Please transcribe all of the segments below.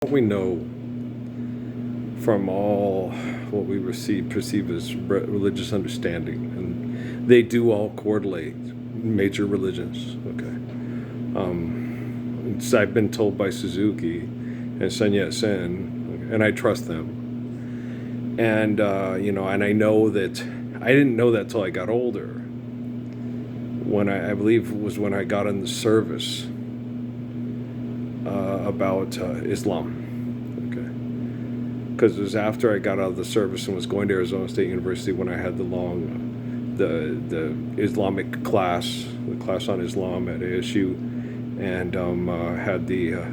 What we know from all what we perceive as religious understanding, and they do all correlate major religions. Okay, I've been told by Suzuki and Sun Yat-sen, and I trust them. And and I know that I didn't know that till I got older. When I believe it was when I got in the service about Islam. Okay, because it was after I got out of the service and was going to Arizona State University when I had the Islamic class, the class on Islam at ASU, and had the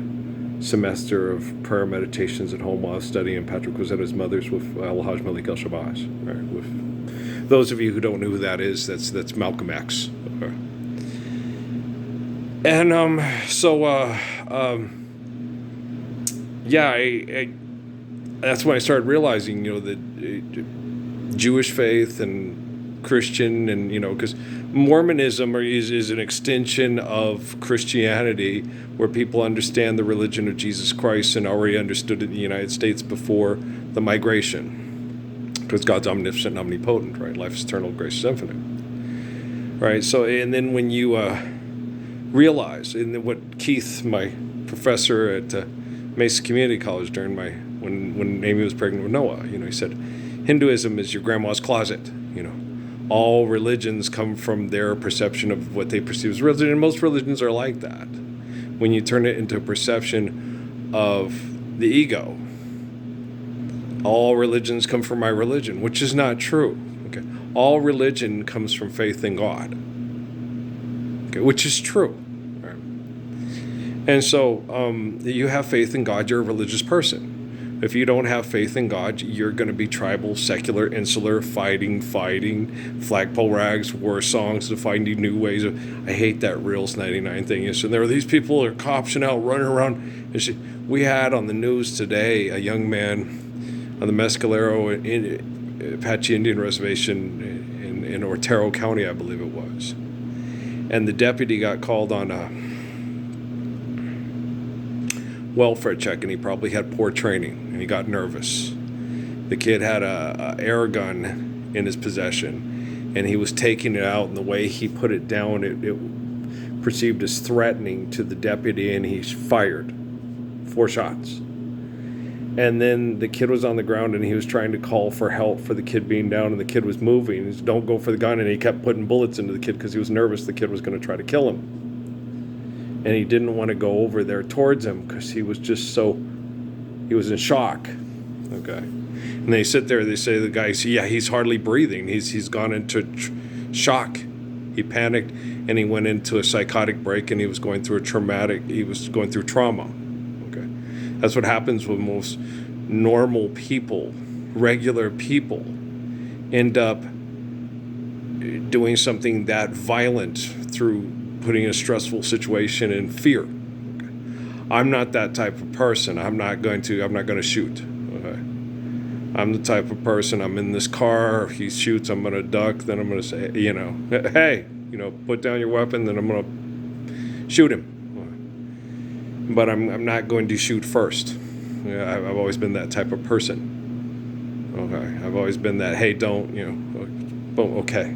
semester of prayer meditations at home while I was studying Patrick Rosetta's Mothers with Al-Hajj Malik Al-Shabazz. Right? With those of you who don't know who that is, that's Malcolm X. Okay. And I that's when I started realizing, that Jewish faith and Christian, and because Mormonism is an extension of Christianity, where people understand the religion of Jesus Christ and already understood it in the United States before the migration, because God's omniscient, omnipotent, right? Life is eternal, grace is infinite, right? So, and then when you realize, and what Keith, my professor at Mesa Community College during when Amy was pregnant with Noah, he said, Hinduism is your grandma's closet. All religions come from their perception of what they perceive as religion, and most religions are like that. When you turn it into a perception of the ego, all religions come from my religion, which is not true. Okay, all religion comes from faith in God. Okay, which is true. And so you have faith in God, you're a religious person. If you don't have faith in God, you're going to be tribal, secular, insular, fighting, flagpole rags, war songs, finding new ways of. I hate that Reels 99 thing. So there are these people who are copsing out, running around. We had on the news today a young man on the Mescalero Apache Indian Reservation in Otero County, I believe it was. And the deputy got called on a welfare check, and he probably had poor training, and he got nervous. The kid had a air gun in his possession, and he was taking it out, and the way he put it down, it perceived as threatening to the deputy, and he fired 4 shots. And then the kid was on the ground, and he was trying to call for help for the kid being down, and the kid was moving. He said, "Don't go for the gun," and he kept putting bullets into the kid because he was nervous the kid was going to try to kill him. And he didn't want to go over there towards him because he was just he was in shock. Okay. And they sit there, they say, the guy, he's hardly breathing. He's gone into shock. He panicked, and he went into a psychotic break, and he was going through trauma. Okay. That's what happens with most normal people, regular people, end up doing something that violent through putting in a stressful situation in fear. Okay. I'm not that type of person. I'm not going to shoot. Okay. I'm the type of person, I'm in this car, if he shoots, I'm going to duck, then I'm going to say, hey, put down your weapon, then I'm going to shoot him. But I'm not going to shoot first. I've always been that type of person. Okay. I've always been that, hey, don't, okay.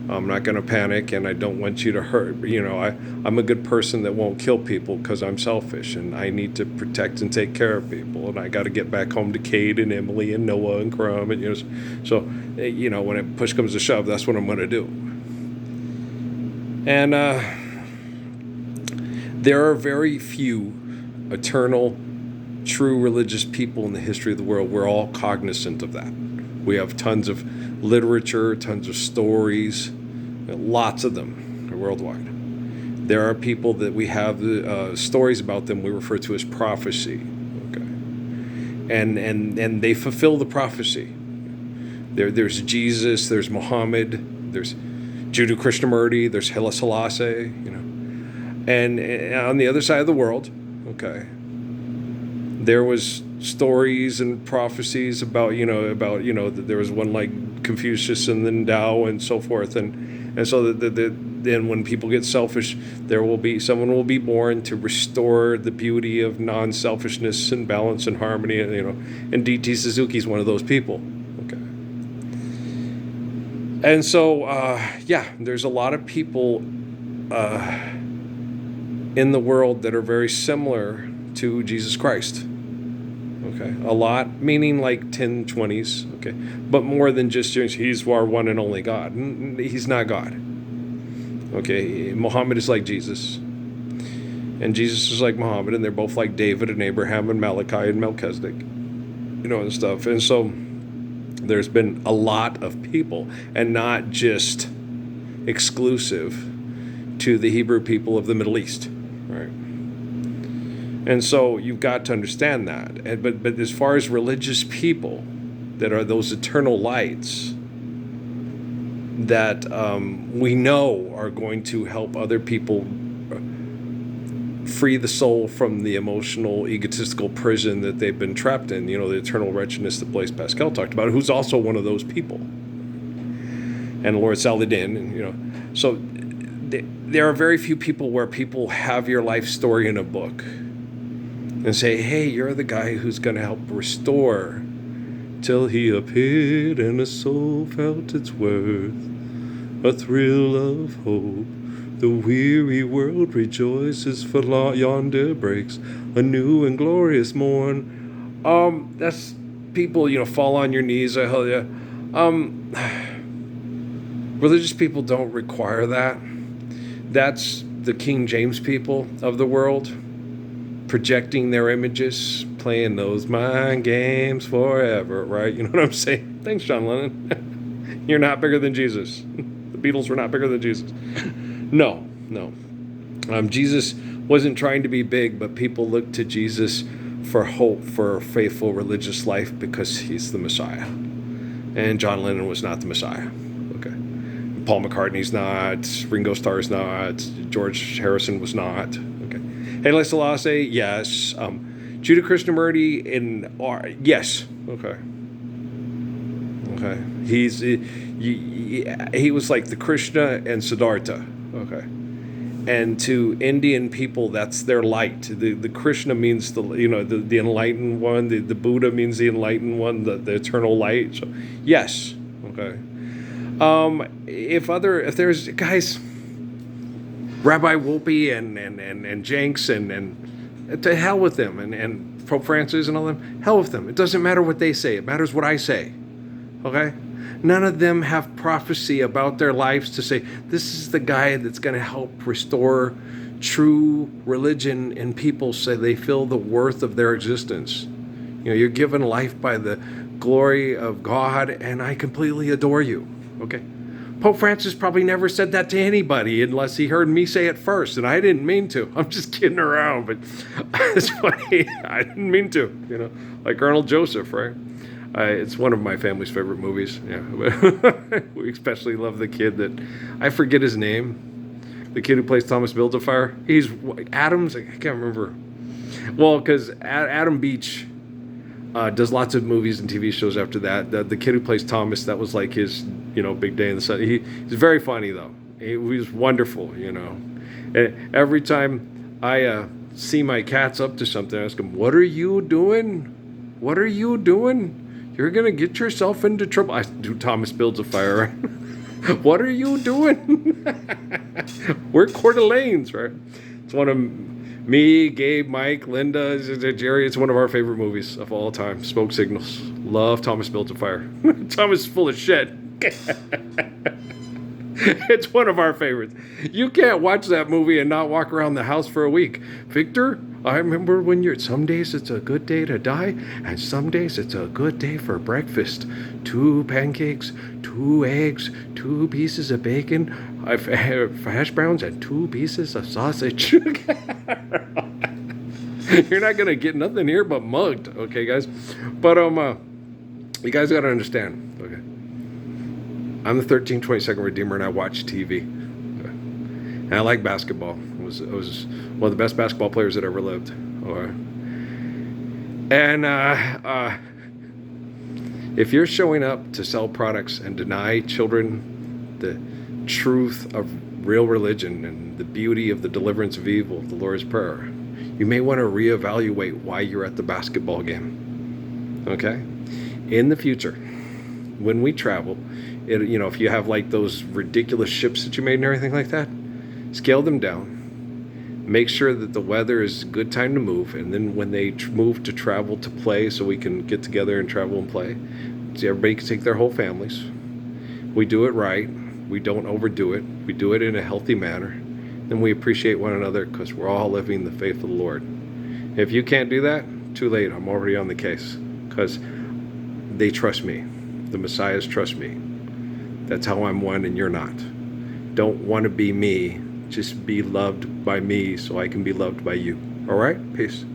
I'm not going to panic, and I don't want you to hurt. I'm a good person that won't kill people because I'm selfish, and I need to protect and take care of people, and I got to get back home to Kate and Emily and Noah and Crumb, and so when it push comes to shove, that's what I'm going to do. And there are very few eternal, true religious people in the history of the world. We're all cognizant of that. We have tons of literature, tons of stories, lots of them worldwide. There are people that we have stories about them we refer to as prophecy, okay, and they fulfill the prophecy. There's Jesus, there's Muhammad, there's Judeo-Krishnamurti, there's Haile Selassie, and on the other side of the world, okay, there was stories and prophecies about that there was one like Confucius and then Tao and so forth, and so then when people get selfish, someone will be born to restore the beauty of non-selfishness and balance and harmony. And D.T. Suzuki's one of those people. Okay. And so, there's a lot of people in the world that are very similar to Jesus Christ. Okay, a lot, meaning like 10, 20s, okay, but more than just he's our one and only God. He's not God. Okay, Muhammad is like Jesus, and Jesus is like Muhammad, and they're both like David and Abraham and Malachi and Melchizedek, and stuff. And so there's been a lot of people, and not just exclusive to the Hebrew people of the Middle East, right? And so you've got to understand that. But as far as religious people that are those eternal lights that we know are going to help other people free the soul from the emotional, egotistical prison that they've been trapped in, the eternal wretchedness that Blaise Pascal talked about, who's also one of those people. And Lord Saladin, so there are very few people where people have your life story in a book and say, hey, you're the guy who's going to help restore till he appeared and a soul felt its worth, a thrill of hope. The weary world rejoices, for yonder breaks a new and glorious morn. That's people, fall on your knees. I hell yeah. Religious people don't require that. That's the King James people of the world, projecting their images, playing those mind games forever, right? You know what I'm saying? Thanks, John Lennon. You're not bigger than Jesus. The Beatles were not bigger than Jesus. No. Jesus wasn't trying to be big, but people looked to Jesus for hope for a faithful religious life because he's the Messiah. And John Lennon was not the Messiah. Okay. Paul McCartney's not. Ringo Starr's not. George Harrison was not. Okay. Haile Selassie, yes. Judah Krishnamurti, yes. Okay. He was like the Krishna and Siddhartha. Okay. And to Indian people, that's their light. The Krishna means the enlightened one. The Buddha means the enlightened one, the eternal light. So, yes. Okay. If there's guys, Rabbi Wolpe and Jenks and to hell with them and Pope Francis and all them, hell with them. It doesn't matter what they say. It matters what I say. Okay? None of them have prophecy about their lives to say, this is the guy that's going to help restore true religion in people so they feel the worth of their existence. You're given life by the glory of God, and I completely adore you. Okay? Pope Francis probably never said that to anybody unless he heard me say it first, and I didn't mean to. I'm just kidding around, but it's funny. I didn't mean to, like Arnold Joseph, right? It's one of my family's favorite movies. Yeah, we especially love the kid that I forget his name. The kid who plays Thomas Build-A-Fire. He's Adams. I can't remember. Well, because Adam Beach does lots of movies and TV shows after that. The kid who plays Thomas, that was like his, big day in the sun. He's very funny though. He was wonderful. And every time I see my cats up to something, I ask them, "What are you doing? What are you doing? You're going to get yourself into trouble." I do Thomas Builds a Fire. What are you doing? We're Coeur d'Alene's, right? It's one of me, Gabe, Mike, Linda, Jerry. It's one of our favorite movies of all time. Smoke Signals. Love Thomas Builds a Fire. Thomas is full of shit. It's one of our favorites. You can't watch that movie and not walk around the house for a week. Victor, I remember when some days it's a good day to die, and some days it's a good day for breakfast. 2 pancakes, 2 eggs, 2 pieces of bacon, hash browns, and 2 pieces of sausage. You're not going to get nothing here but mugged, okay, guys? But you guys got to understand, okay? I'm the 1322nd Redeemer, and I watch TV. Okay? And I like basketball. I was one of the best basketball players that ever lived. Okay? And if you're showing up to sell products and deny children the truth of real religion and the beauty of the deliverance of evil, the Lord's Prayer, you may want to reevaluate why you're at the basketball game. Okay? In the future, when we travel, if you have like those ridiculous ships that you made and everything like that, scale them down. Make sure that the weather is a good time to move, and then when they move to travel to play, so we can get together and travel and play, so everybody can take their whole families. We do it right. We don't overdo it. We do it in a healthy manner. And we appreciate one another because we're all living the faith of the Lord. If you can't do that, too late. I'm already on the case because they trust me. The Messiahs trust me. That's how I'm one and you're not. Don't want to be me. Just be loved by me so I can be loved by you. All right? Peace.